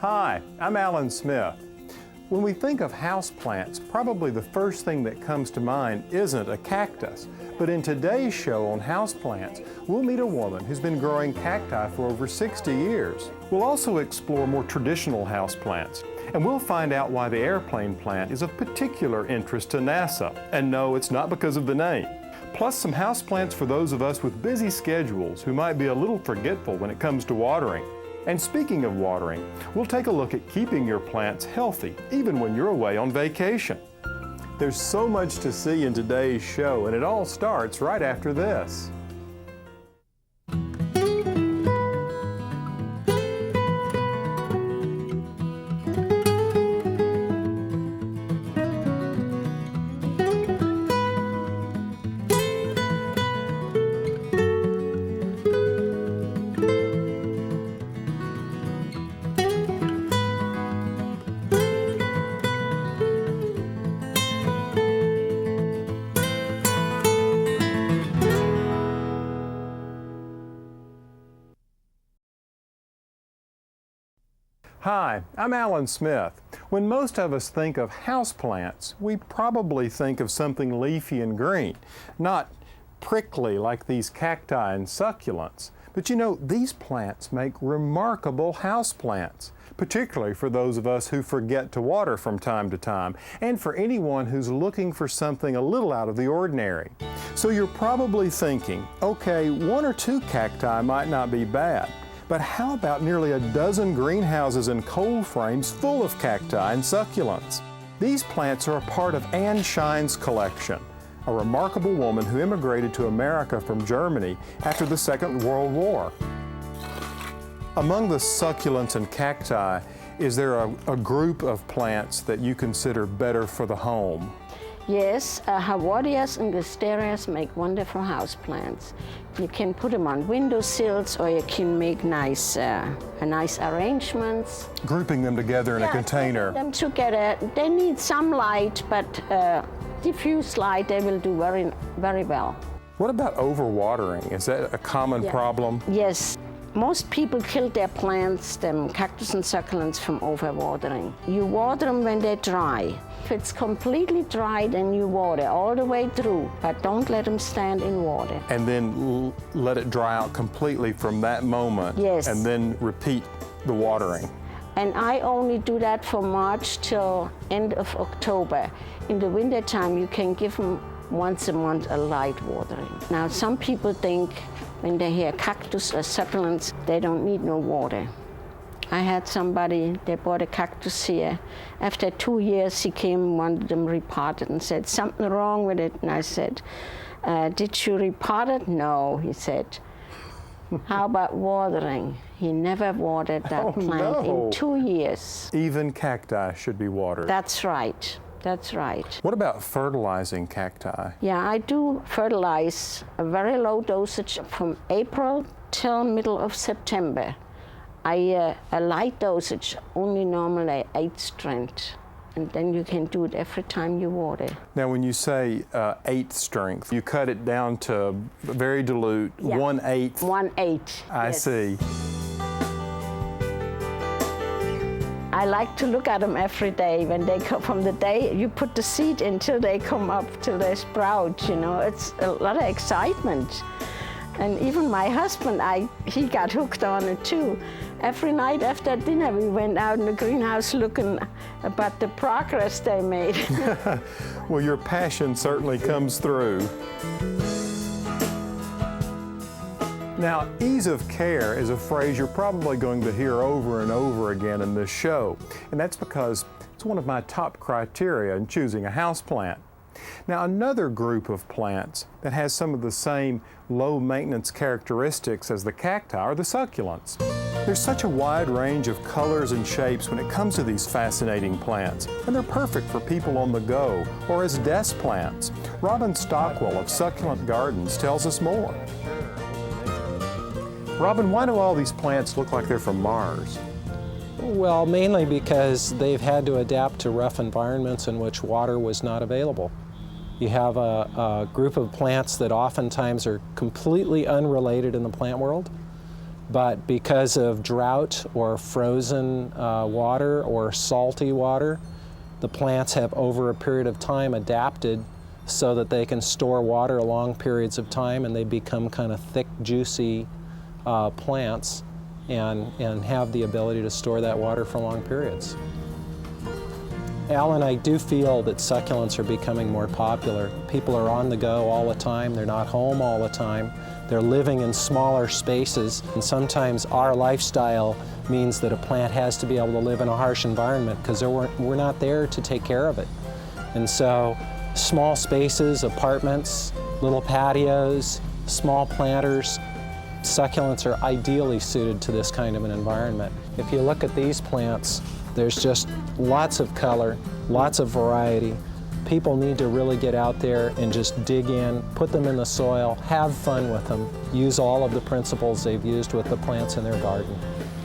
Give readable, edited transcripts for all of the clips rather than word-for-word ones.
Hi, I'm Alan Smith. When we think of houseplants, probably the first thing that comes to mind isn't a cactus. But in today's show on houseplants, we'll meet a woman who's been growing cacti for over 60 years. We'll also explore more traditional houseplants, and we'll find out why the airplane plant is of particular interest to NASA. And no, it's not because of the name. Plus some houseplants for those of us with busy schedules who might be a little forgetful when it comes to watering. And speaking of watering, we'll take a look at keeping your plants healthy, even when you're away on vacation. There's so much to see in today's show, and it all starts right after this. Hi, I'm Alan Smith. When most of us think of houseplants, we probably think of something leafy and green, not prickly like these cacti and succulents. But you know, these plants make remarkable houseplants, particularly for those of us who forget to water from time to time, and for anyone who's looking for something a little out of the ordinary. So you're probably thinking, okay, one or two cacti might not be bad. But how about nearly a dozen greenhouses and cold frames full of cacti and succulents? These plants are a part of Anne Schein's collection, a remarkable woman who immigrated to America from Germany after the Second World War. Among the succulents and cacti, is there a group of plants that you consider better for the home? Yes, Hawadias and Wisterias make wonderful houseplants. You can put them on windowsills, or you can make nice arrangements. Grouping them together in a container. Them together. They need some light, but diffuse light they will do very, very well. What about overwatering? Is that a common problem? Yes. Most people kill their plants, them cactus and succulents, from overwatering. You water them when they're dry. If it's completely dry, then you water all the way through, but don't let them stand in water. And then let it dry out completely from that moment. Yes. And then repeat the watering. And I only do that from March till end of October. In the wintertime, you can give them once a month a light watering. Now, some people think when they hear cactus or succulents, they don't need no water. I had somebody, they bought a cactus here. After 2 years, he came, wanted them repotted, and said, something wrong with it. And I said, did you repot it? No, he said. How about watering? He never watered that plant in 2 years. Even cacti should be watered. That's right. That's right. What about fertilizing cacti? Yeah, I do fertilize a very low dosage from April till middle of September. A light dosage, only normally 8 strength. And then you can do it every time you water. Now, when you say 8th strength, you cut it down to very dilute, yeah. 1/8. 1/8. I see. I like to look at them every day when they come from the day you put the seed in till they come up, till they sprout, you know. It's a lot of excitement. And even my husband, he got hooked on it too. Every night after dinner, we went out in the greenhouse looking about the progress they made. Well, your passion certainly comes through. Now, ease of care is a phrase you're probably going to hear over and over again in this show, and that's because it's one of my top criteria in choosing a houseplant. Now, another group of plants that has some of the same low-maintenance characteristics as the cacti are the succulents. There's such a wide range of colors and shapes when it comes to these fascinating plants, and they're perfect for people on the go or as desk plants. Robin Stockwell of Succulent Gardens tells us more. Robin, why do all these plants look like they're from Mars? Well, mainly because they've had to adapt to rough environments in which water was not available. You have a group of plants that oftentimes are completely unrelated in the plant world. But because of drought or frozen water or salty water, the plants have over a period of time adapted so that they can store water long periods of time, and they become kind of thick, juicy plants and have the ability to store that water for long periods. Al and I do feel that succulents are becoming more popular. People are on the go all the time. They're not home all the time. They're living in smaller spaces, and sometimes our lifestyle means that a plant has to be able to live in a harsh environment because we're not there to take care of it. And so small spaces, apartments, little patios, small planters, succulents are ideally suited to this kind of an environment. If you look at these plants, there's just lots of color, lots of variety. People need to really get out there and just dig in, put them in the soil, have fun with them, use all of the principles they've used with the plants in their garden.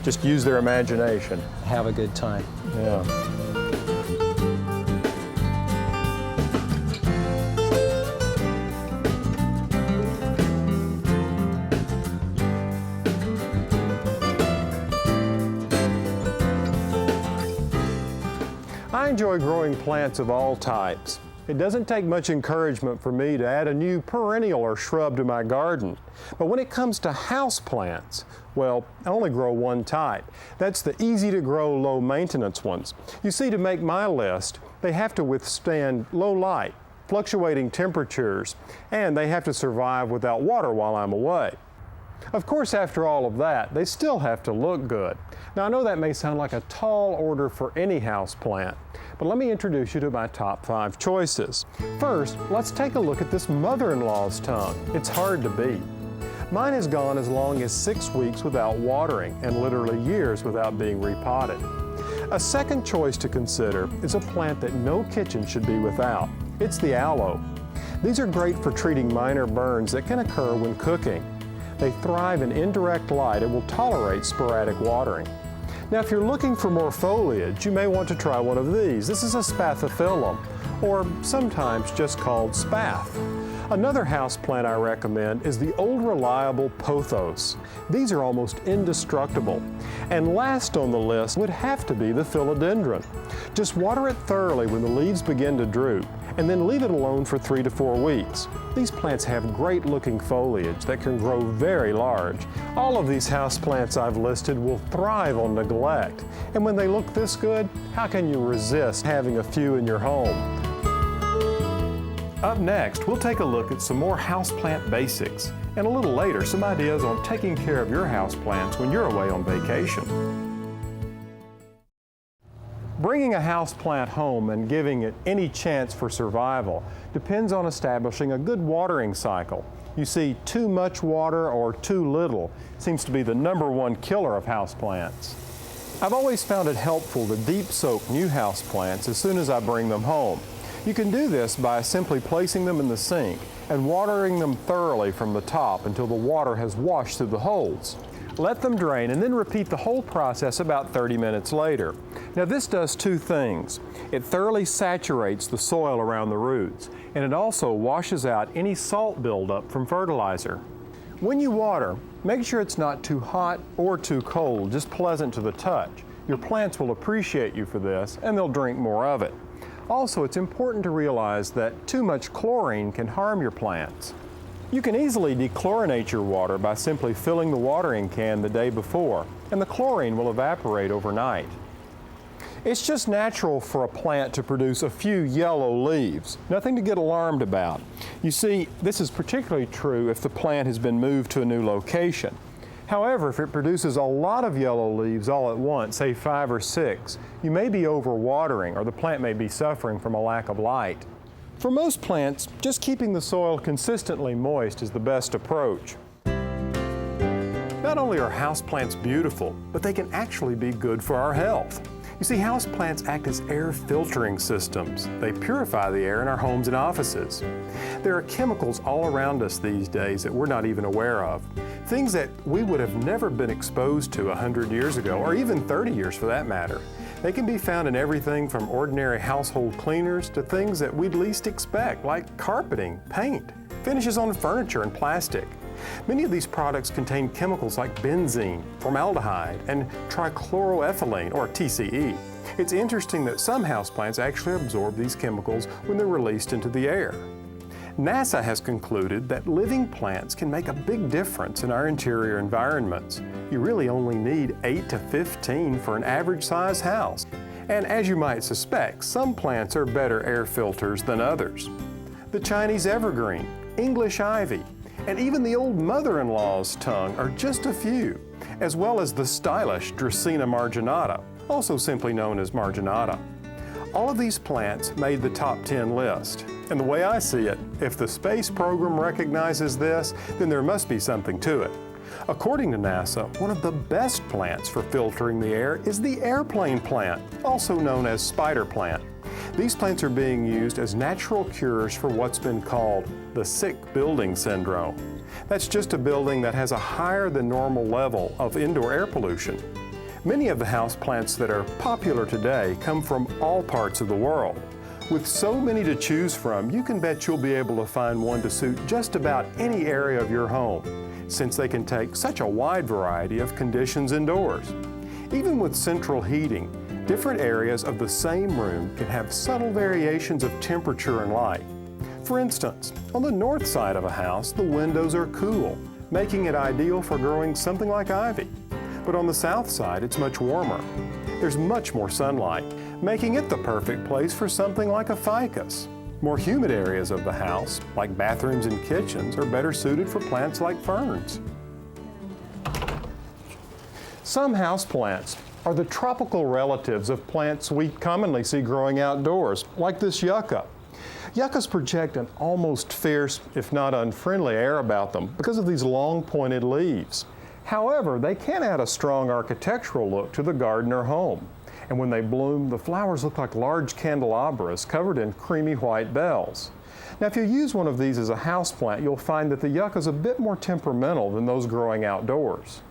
Just use their imagination. Have a good time. Yeah. I enjoy growing plants of all types. It doesn't take much encouragement for me to add a new perennial or shrub to my garden. But when it comes to houseplants, well, I only grow one type. That's the easy to grow, low maintenance ones. You see, to make my list, they have to withstand low light, fluctuating temperatures, and they have to survive without water while I'm away. Of course, after all of that, they still have to look good. Now, I know that may sound like a tall order for any house plant, but let me introduce you to my top 5 choices. First, let's take a look at this mother-in-law's tongue. It's hard to beat. Mine has gone as long as 6 weeks without watering and literally years without being repotted. A second choice to consider is a plant that no kitchen should be without. It's the aloe. These are great for treating minor burns that can occur when cooking. They thrive in indirect light and will tolerate sporadic watering. Now, if you're looking for more foliage, you may want to try one of these. This is a spathiphyllum, or sometimes just called spath. Another house plant I recommend is the old reliable pothos. These are almost indestructible. And last on the list would have to be the philodendron. Just water it thoroughly when the leaves begin to droop, and then leave it alone for 3 to 4 weeks. These plants have great looking foliage that can grow very large. All of these house plants I've listed will thrive on neglect. And when they look this good, how can you resist having a few in your home? Up next, we'll take a look at some more houseplant basics, and a little later, some ideas on taking care of your houseplants when you're away on vacation. Bringing a houseplant home and giving it any chance for survival depends on establishing a good watering cycle. You see, too much water or too little seems to be the #1 killer of houseplants. I've always found it helpful to deep soak new houseplants as soon as I bring them home. You can do this by simply placing them in the sink and watering them thoroughly from the top until the water has washed through the holes. Let them drain and then repeat the whole process about 30 minutes later. Now, this does 2 things. It thoroughly saturates the soil around the roots, and it also washes out any salt buildup from fertilizer. When you water, make sure it's not too hot or too cold, just pleasant to the touch. Your plants will appreciate you for this, and they'll drink more of it. Also, it's important to realize that too much chlorine can harm your plants. You can easily dechlorinate your water by simply filling the watering can the day before, and the chlorine will evaporate overnight. It's just natural for a plant to produce a few yellow leaves, nothing to get alarmed about. You see, this is particularly true if the plant has been moved to a new location. However, if it produces a lot of yellow leaves all at once, say 5 or 6, you may be overwatering, or the plant may be suffering from a lack of light. For most plants, just keeping the soil consistently moist is the best approach. Not only are houseplants beautiful, but they can actually be good for our health. You see, houseplants act as air filtering systems. They purify the air in our homes and offices. There are chemicals all around us these days that we're not even aware of. Things that we would have never been exposed to 100 years ago, or even 30 years for that matter. They can be found in everything from ordinary household cleaners to things that we'd least expect, like carpeting, paint, finishes on furniture and plastic. Many of these products contain chemicals like benzene, formaldehyde, and trichloroethylene, or TCE. It's interesting that some houseplants actually absorb these chemicals when they're released into the air. NASA has concluded that living plants can make a big difference in our interior environments. You really only need 8 to 15 for an average-sized house. And as you might suspect, some plants are better air filters than others. The Chinese evergreen, English ivy, and even the old mother-in-law's tongue are just a few, as well as the stylish Dracaena marginata, also simply known as marginata. All of these plants made the top 10 list. And the way I see it, if the space program recognizes this, then there must be something to it. According to NASA, one of the best plants for filtering the air is the airplane plant, also known as spider plant. These plants are being used as natural cures for what's been called the sick building syndrome. That's just a building that has a higher than normal level of indoor air pollution. Many of the houseplants that are popular today come from all parts of the world. With so many to choose from, you can bet you'll be able to find one to suit just about any area of your home, since they can take such a wide variety of conditions indoors. Even with central heating, different areas of the same room can have subtle variations of temperature and light. For instance, on the north side of a house, the windows are cool, making it ideal for growing something like ivy. But on the south side, it's much warmer. There's much more sunlight, making it the perfect place for something like a ficus. More humid areas of the house, like bathrooms and kitchens, are better suited for plants like ferns. Some houseplants are the tropical relatives of plants we commonly see growing outdoors, like this yucca. Yuccas project an almost fierce, if not unfriendly, air about them because of these long pointed leaves. However, they can add a strong architectural look to the garden or home. And when they bloom, the flowers look like large candelabras covered in creamy white bells. Now, if you use one of these as a houseplant, you'll find that the yucca is a bit more temperamental than those growing outdoors.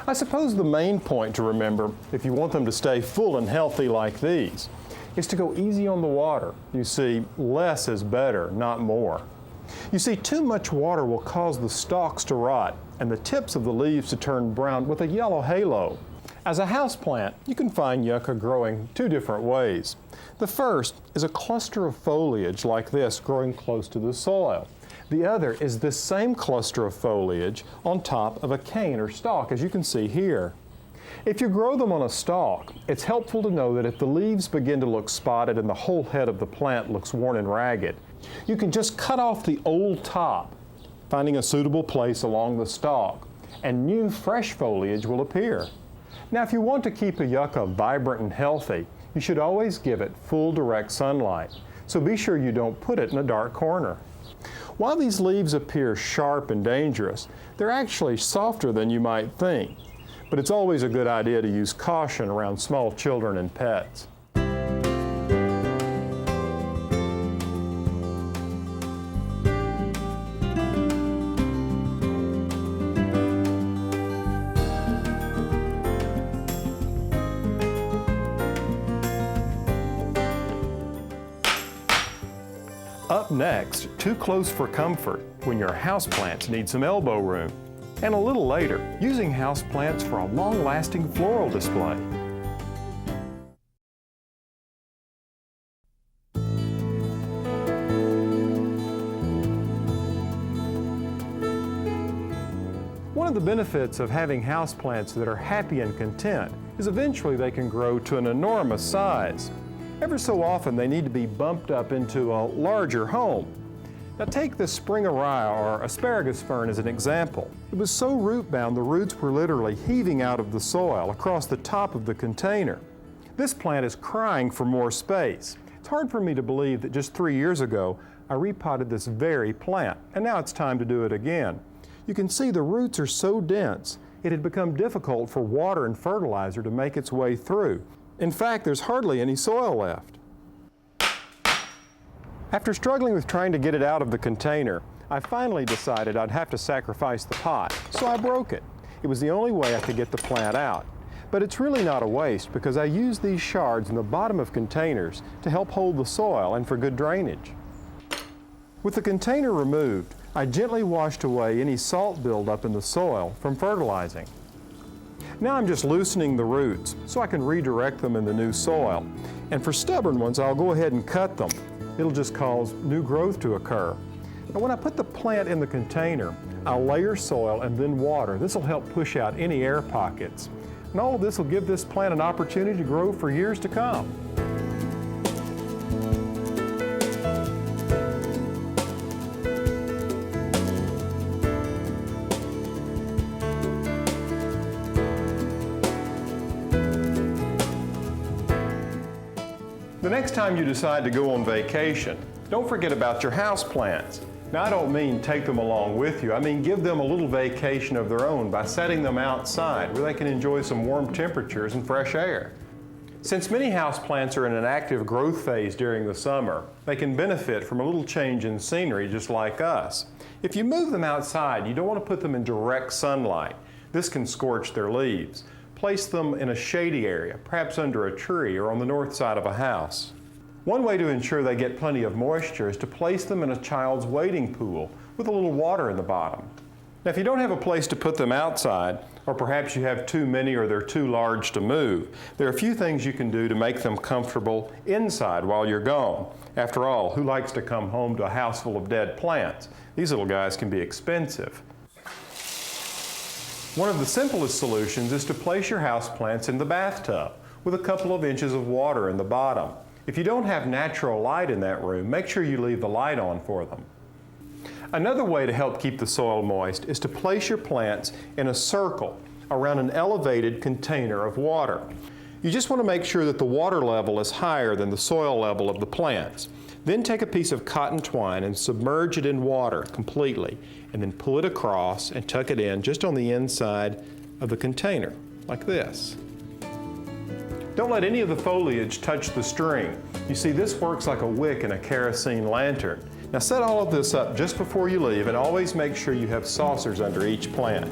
I suppose the main point to remember, if you want them to stay full and healthy like these, is to go easy on the water. You see, less is better, not more. You see, too much water will cause the stalks to rot and the tips of the leaves to turn brown with a yellow halo. As a houseplant, you can find yucca growing two different ways. The first is a cluster of foliage like this growing close to the soil. The other is this same cluster of foliage on top of a cane or stalk, as you can see here. If you grow them on a stalk, it's helpful to know that if the leaves begin to look spotted and the whole head of the plant looks worn and ragged, you can just cut off the old top, finding a suitable place along the stalk, and new fresh foliage will appear. Now, if you want to keep a yucca vibrant and healthy, you should always give it full direct sunlight, so be sure you don't put it in a dark corner. While these leaves appear sharp and dangerous, they're actually softer than you might think. But it's always a good idea to use caution around small children and pets. Up next, too close for comfort when your houseplants need some elbow room. And a little later, using houseplants for a long-lasting floral display. One of the benefits of having houseplants that are happy and content is eventually they can grow to an enormous size. Ever so often they need to be bumped up into a larger home. Now take the spring araya or asparagus fern as an example. It was so root-bound the roots were literally heaving out of the soil across the top of the container. This plant is crying for more space. It's hard for me to believe that just 3 years ago I repotted this very plant, and now it's time to do it again. You can see the roots are so dense it had become difficult for water and fertilizer to make its way through. In fact, there's hardly any soil left. After struggling with trying to get it out of the container, I finally decided I'd have to sacrifice the pot, so I broke it. It was the only way I could get the plant out. But it's really not a waste because I use these shards in the bottom of containers to help hold the soil and for good drainage. With the container removed, I gently washed away any salt buildup in the soil from fertilizing. Now I'm just loosening the roots so I can redirect them in the new soil. And for stubborn ones, I'll go ahead and cut them. It'll just cause new growth to occur. Now when I put the plant in the container, I'll layer soil and then water. This will help push out any air pockets. And all of this will give this plant an opportunity to grow for years to come. The next time you decide to go on vacation, don't forget about your houseplants. Now I don't mean take them along with you, I mean give them a little vacation of their own by setting them outside where they can enjoy some warm temperatures and fresh air. Since many houseplants are in an active growth phase during the summer, they can benefit from a little change in scenery just like us. If you move them outside, you don't want to put them in direct sunlight. This can scorch their leaves. Place them in a shady area, perhaps under a tree or on the north side of a house. One way to ensure they get plenty of moisture is to place them in a child's wading pool with a little water in the bottom. Now if you don't have a place to put them outside, or perhaps you have too many or they're too large to move, there are a few things you can do to make them comfortable inside while you're gone. After all, who likes to come home to a house full of dead plants? These little guys can be expensive. One of the simplest solutions is to place your houseplants in the bathtub with a couple of inches of water in the bottom. If you don't have natural light in that room, make sure you leave the light on for them. Another way to help keep the soil moist is to place your plants in a circle around an elevated container of water. You just want to make sure that the water level is higher than the soil level of the plants. Then take a piece of cotton twine and submerge it in water completely, and then pull it across and tuck it in just on the inside of the container, like this. Don't let any of the foliage touch the string. You see, this works like a wick in a kerosene lantern. Now set all of this up just before you leave, and always make sure you have saucers under each plant.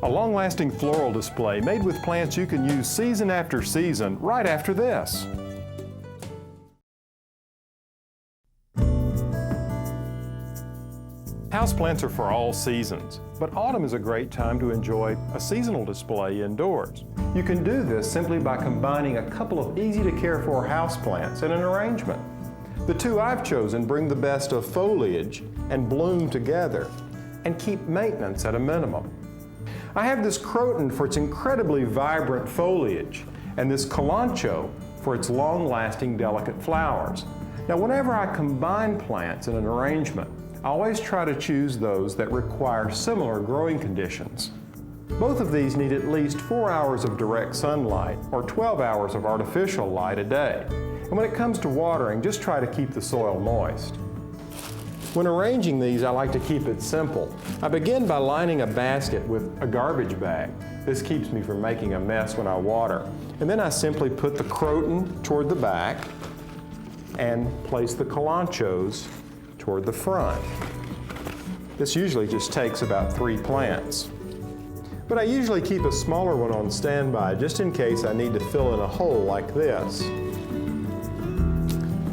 A long-lasting floral display made with plants you can use season after season right after this. Houseplants are for all seasons, but autumn is a great time to enjoy a seasonal display indoors. You can do this simply by combining a couple of easy-to-care-for houseplants in an arrangement. The two I've chosen bring the best of foliage and bloom together and keep maintenance at a minimum. I have this croton for its incredibly vibrant foliage and this calancho for its long-lasting delicate flowers. Now whenever I combine plants in an arrangement, I always try to choose those that require similar growing conditions. Both of these need at least 4 hours of direct sunlight or 12 hours of artificial light a day. And when it comes to watering, just try to keep the soil moist. When arranging these, I like to keep it simple. I begin by lining a basket with a garbage bag. This keeps me from making a mess when I water. And then I simply put the croton toward the back and place the calanchos toward the front. This usually just takes about 3 plants. But I usually keep a smaller one on standby just in case I need to fill in a hole like this.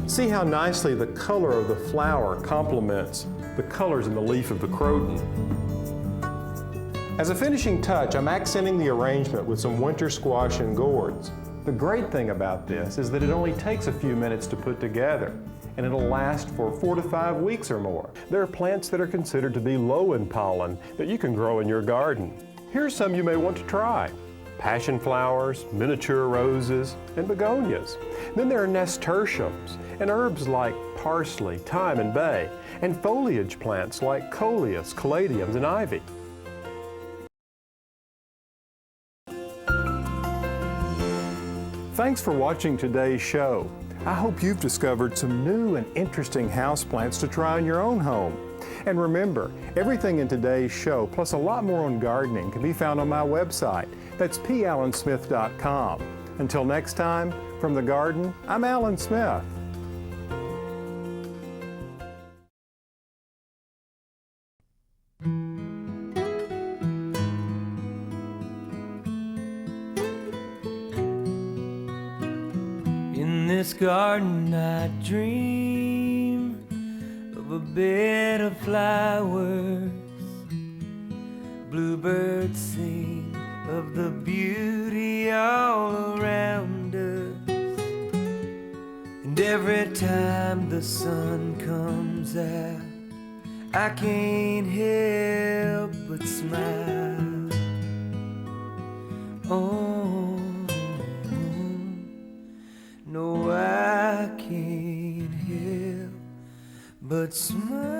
See how nicely the color of the flower complements the colors in the leaf of the croton. As a finishing touch, I'm accenting the arrangement with some winter squash and gourds. The great thing about this is that it only takes a few minutes to put together, and it'll last for 4 to 5 weeks or more. There are plants that are considered to be low in pollen that you can grow in your garden. Here's some you may want to try: passion flowers, miniature roses, and begonias. Then there are nasturtiums and herbs like parsley, thyme, and bay, and foliage plants like coleus, caladiums, and ivy. Thanks for watching today's show. I hope you've discovered some new and interesting houseplants to try in your own home. And remember, everything in today's show, plus a lot more on gardening, can be found on my website. That's pallensmith.com. Until next time, from the garden, I'm Alan Smith. In this garden I dream of a bed of flowers. Bluebirds sing of the beauty all around us. And every time the sun comes out, I can't help but smile. Oh, no, I can't help but smile.